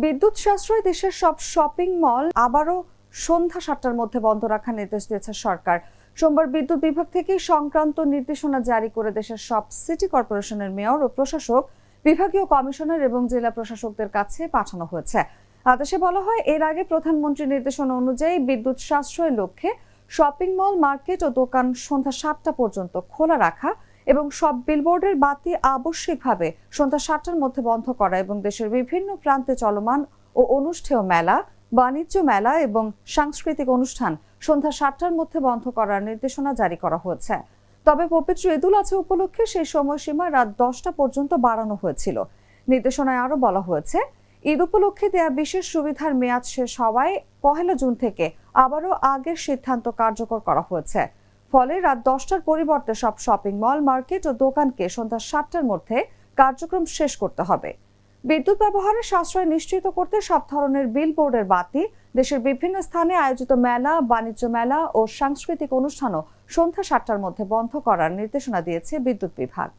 বিদ্যুৎ সাশ্রয় দেশের সব শপিং মল আবারও সন্ধ্যা ৭টার মধ্যে বন্ধ রাখার নির্দেশ দিয়েছে সরকার। সোমবার বিদ্যুৎ বিভাগ থেকে সংক্রান্ত নির্দেশনা জারি করে দেশের সব সিটি কর্পোরেশনের মেয়র ও প্রশাসক, বিভাগীয় কমিশনার এবং জেলা প্রশাসকদের কাছে পাঠানো হয়েছে। আদেশে বলা হয়, এর আগে প্রধানমন্ত্রীর নির্দেশনা অনুযায়ী বিদ্যুৎ সাশ্রয়ের লক্ষ্যে শপিং মল, মার্কেট ও দোকান সন্ধ্যা ৭টা পর্যন্ত খোলা রাখা এবং সব বিলবোর্ডের বাতি আবশ্যিকভাবে সন্ধ্যা ৭টার মধ্যে বন্ধ করা এবং দেশের বিভিন্ন প্রান্তে চলমান ও অনুষ্ঠেয় মেলা, বাণিজ্য মেলা এবং সাংস্কৃতিক অনুষ্ঠান সন্ধ্যা ৭টার মধ্যে বন্ধ করার নির্দেশনা জারি করা হয়েছে। তবে পবিত্র ঈদুল আজহা উপলক্ষে সেই সময়সীমা রাত 10টা পর্যন্ত বাড়ানো হয়েছিল। নির্দেশনায় আরও বলা হয়েছে, ঈদ উপলক্ষে দেয়া বিশেষ সুবিধার মেয়াদ শেষ হওয়ায় ১ জুন থেকে আবারও আগের সিদ্ধান্ত কার্যকর করা হয়েছে। ফলে রাত 10টার পরিবর্তে সব শপিং মল, মার্কেট ও দোকানকে সন্ধ্যা ৭টার মধ্যে কার্যক্রম শেষ করতে হবে। বিদ্যুৎ ব্যবহারে সাশ্রয় নিশ্চিত করতে সব ধরনের বিলবোর্ডের বাতি, দেশের বিভিন্ন স্থানে আয়োজিত মেলা, বাণিজ্য মেলা ও সাংস্কৃতিক অনুষ্ঠানও সন্ধ্যা ৭টার মধ্যে বন্ধ করার নির্দেশনা দিয়েছে বিদ্যুৎ বিভাগ।